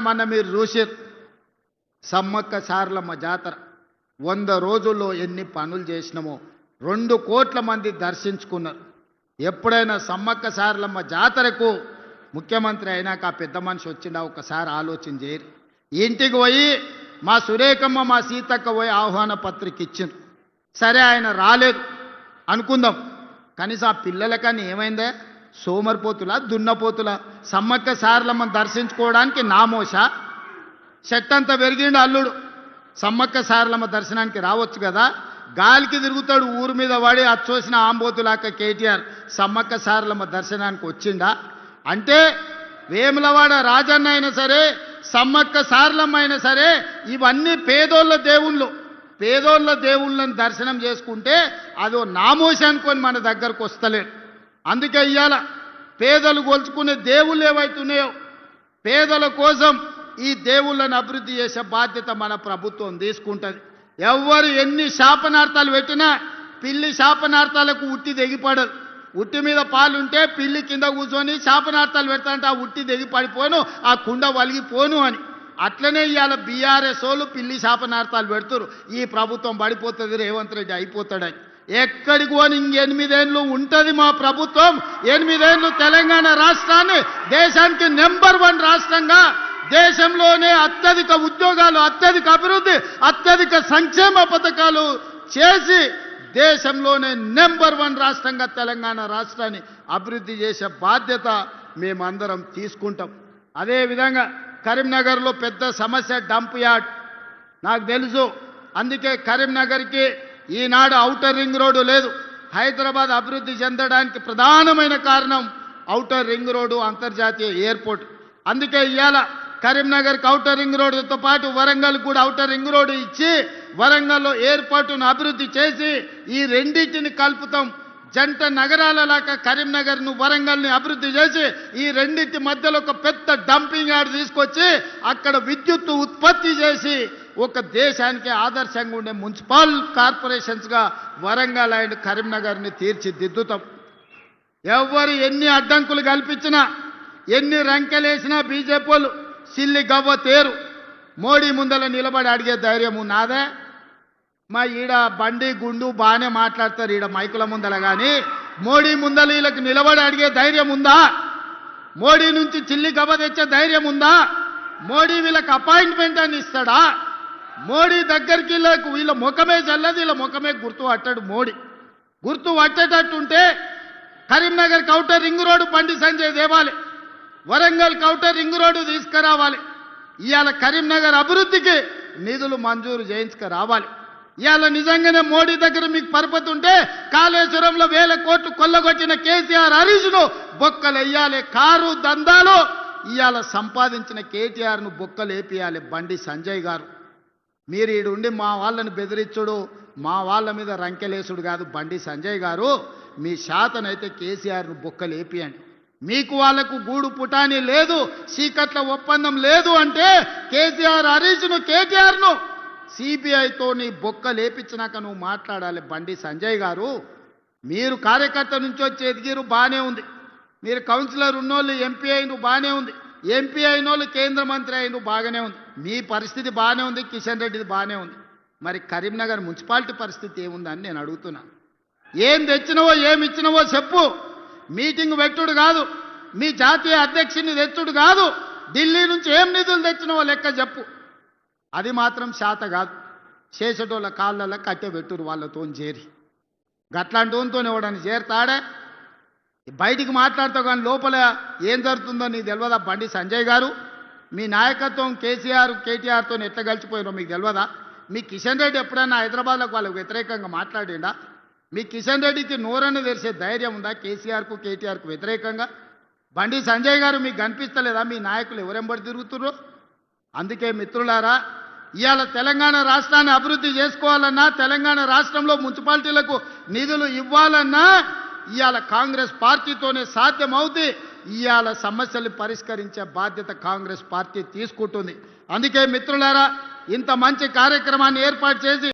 మన మీరు చూసారు సమ్మక్క సారలమ్మ జాతర 100 రోజుల్లో ఎన్ని పనులు చేసినామో 2 కోట్ల మంది దర్శించుకున్నారు. ఎప్పుడైనా సమ్మక్క సారలమ్మ జాతరకు ముఖ్యమంత్రి అయినాక ఆ పెద్ద మనిషి వచ్చిండా ఒకసారి ఆలోచన చేయరు. ఇంటికి పోయి మా సురేఖమ్మ మా సీతక్క పోయి ఆహ్వాన పత్రిక ఇచ్చింది. సరే ఆయన రాలేదు అనుకుందాం, కనీసం ఆ పిల్లలకని ఏమైందే సోమరిపోతులా దున్నపోతులా సమ్మక్క సారలమ్మను దర్శించుకోవడానికి నామోషా చెట్టంతా పెరిగిండు అల్లుడు సమ్మక్క సారలమ్మ దర్శనానికి రావచ్చు కదా, గాలికి తిరుగుతాడు ఊరు మీద పడి అచ్చోసిన ఆంబోతులాక కేటీఆర్ సమ్మక్క సారలమ్మ దర్శనానికి వచ్చిండా అంటే వేములవాడ రాజన్న అయినా సరే సమ్మక్క సారలమ్మ అయినా సరే ఇవన్నీ పేదోళ్ళ దేవుళ్ళని దర్శనం చేసుకుంటే అదో నామోషి అనుకొని మన దగ్గరకు వస్తలేడు. అందుకే ఇవాళ పేదలు గొలుచుకునే దేవుళ్ళు ఏవైతున్నాయో పేదల కోసం ఈ దేవుళ్ళని అభివృద్ధి చేసే బాధ్యత మన ప్రభుత్వం తీసుకుంటుంది. ఎవరు ఎన్ని శాపనార్థాలు పెట్టినా పిల్లి శాపనార్థాలకు ఉట్టి తెగిపడదు. ఉట్టి మీద పాలుంటే పిల్లి కింద కూర్చొని శాపనార్థాలు పెడతాంటే ఆ ఉట్టి తెగిపడిపోను ఆ కుండ వలిగిపోను అని. అట్లనే ఇవాళ బీఆర్ఎస్ వాళ్ళు పిల్లి శాపనార్థాలు పెడుతురు ఈ ప్రభుత్వం పడిపోతుంది రేవంత్ రెడ్డి అయిపోతాడని. ఎక్కడికి పోని 8 ఏళ్ళు ఉంటుంది మా ప్రభుత్వం. 8 ఏళ్ళు తెలంగాణ రాష్ట్రాన్ని దేశానికి నెంబర్ 1 రాష్ట్రంగా దేశంలోనే అత్యధిక ఉద్యోగాలు అత్యధిక అభివృద్ధి అత్యధిక సంక్షేమ పథకాలు చేసి దేశంలోనే నెంబర్ 1 రాష్ట్రంగా తెలంగాణ రాష్ట్రాన్ని అభివృద్ధి చేసే బాధ్యత మేమందరం తీసుకుంటాం. అదేవిధంగా కరీంనగర్లో పెద్ద సమస్య డంప్ యార్డ్ నాకు తెలుసు. అందుకే కరీంనగర్కి ఈనాడు ఔటర్ రింగ్ రోడ్డు లేదు. హైదరాబాద్ అభివృద్ధి చెందడానికి ప్రధానమైన కారణం ఔటర్ రింగ్ రోడ్డు అంతర్జాతీయ ఎయిర్పోర్ట్. అందుకే ఇవాళ కరీంనగర్కి ఔటర్ రింగ్ రోడ్డుతో పాటు వరంగల్ కూడా ఔటర్ రింగ్ రోడ్డు ఇచ్చి వరంగల్లో ఎయిర్పోర్టును అభివృద్ధి చేసి ఈ రెండింటిని కలుపుతాం. జంట నగరాలలాగా కరీంనగర్ను వరంగల్ని అభివృద్ధి చేసి ఈ రెండింటి మధ్యలో ఒక పెద్ద డంపింగ్ యార్డ్ తీసుకొచ్చి అక్కడ విద్యుత్తు ఉత్పత్తి చేసి ఒక దేశానికి ఆదర్శంగా ఉండే మున్సిపల్ కార్పొరేషన్స్గా వరంగల్ అండ్ కరీంనగర్ని తీర్చిదిద్దుతాం. ఎవరు ఎన్ని అడ్డంకులు కల్పించినా ఎన్ని రంకెలేసినా బీజేపీ వాళ్ళు సిల్లి గవ్వ తేరు. మోడీ ముందల నిలబడి అడిగే ధైర్యం నాదే. మా ఈడ బండి గుండు బాగానే మాట్లాడతారు ఈడ మైకుల ముందల, కానీ మోడీ ముందల వీళ్ళకి నిలబడి అడిగే ధైర్యం ఉందా? మోడీ నుంచి చిల్లి గవ్వ తెచ్చే ధైర్యం ఉందా? మోడీ వీళ్ళకి అపాయింట్మెంట్ అని ఇస్తాడా? మోడీ దగ్గరికి వీళ్ళ ముఖమే చల్లదు, వీళ్ళ ముఖమే గుర్తు పట్టాడు. మోడీ గుర్తు పట్టేటట్టుంటే Karimnagar outer ring road Bandi Sanjay దేవాలి, వరంగల్ ఔటర్ రింగ్ రోడ్డు తీసుకురావాలి. ఇవాళ కరీంనగర్ అభివృద్ధికి నిధులు మంజూరు చేయించుకురావాలి. ఇవాళ నిజంగానే మోడీ దగ్గర మీకు పరపతి ఉంటే కాళేశ్వరంలో 1000 కోట్లు కొల్లగొట్టిన కేసీఆర్ హరీష్ను బొక్కలు వేయాలి. కారు దందాలు ఇవాళ సంపాదించిన కేటీఆర్ను బొక్కలు వేపియాలి బండి సంజయ్ గారు. మీరు ఈడుండి మా వాళ్ళని బెదిరించుడు మా వాళ్ళ మీద రంకెలేసుడు కాదు బండి సంజయ్ గారు. మీ శాతనైతే కేసీఆర్ను బొక్కలు వేపియండి. మీకు వాళ్లకు గూడు పుటాని లేదు, చీకట్ల ఒప్పందం లేదు అంటే కేసీఆర్ హరీష్ను కేటీఆర్ను సిబిఐతో నీ బొక్క లేపించినాక నువ్వు మాట్లాడాలి బండి సంజయ్ గారు. మీరు కార్యకర్త నుంచి వచ్చి ఎదిగిరు బాగానే ఉంది, మీరు కౌన్సిలర్ ఉన్నోళ్ళు ఎంపీ అయిన బాగానే ఉంది, ఎంపీ అయిన వాళ్ళు కేంద్ర మంత్రి అయిన బాగానే ఉంది, మీ పరిస్థితి బాగానే ఉంది, కిషన్ రెడ్డిది బాగానే ఉంది. మరి కరీంనగర్ మున్సిపాలిటీ పరిస్థితి ఏముందని నేను అడుగుతున్నా. ఏం తెచ్చినవో ఏమి ఇచ్చినవో చెప్పు. మీటింగ్ పెట్టుడు కాదు, మీ జాతీయ అధ్యక్షుని తెచ్చుడు కాదు, ఢిల్లీ నుంచి ఏం నిధులు తెచ్చినవో లెక్క చెప్పు. అది మాత్రం శాత కాదు. చేసేటోళ్ళ కాళ్ళల్లో కట్టె పెట్టురు వాళ్ళతో చేరి. గట్లాంటి వాళ్ళతో ఎవడని చేరుతాడే బయటికి మాట్లాడతావు కానీ లోపల ఏం జరుగుతుందో నీకు తెలియదా బండి సంజయ్ గారు? మీ నాయకత్వం కేసీఆర్ కేటీఆర్తో ఎట్లా కలిసిపోయినో మీకు తెలియదా? మీ కిషన్ రెడ్డి ఎప్పుడైనా హైదరాబాద్లోకి వాళ్ళకు వ్యతిరేకంగా మాట్లాడిండా? మీ కిషన్ రెడ్డికి నోరని తెరిసే ధైర్యం ఉందా కేసీఆర్కు కేటీఆర్కు వ్యతిరేకంగా? బండి సంజయ్ గారు మీకు కనిపిస్తలేదా మీ నాయకులు ఎవరెంబడి తిరుగుతుర్రో? అందుకే మిత్రులారా, ఇవాళ తెలంగాణ రాష్ట్రాన్ని అభివృద్ధి చేసుకోవాలన్నా తెలంగాణ రాష్ట్రంలో మున్సిపాలిటీలకు నిధులు ఇవ్వాలన్నా ఇవాళ కాంగ్రెస్ పార్టీతోనే సాధ్యమవుతుంది. ఇవాళ సమస్యలు పరిష్కరించే బాధ్యత కాంగ్రెస్ పార్టీ తీసుకుంటుంది. అందుకే మిత్రులారా, ఇంత మంచి కార్యక్రమాన్ని ఏర్పాటు చేసి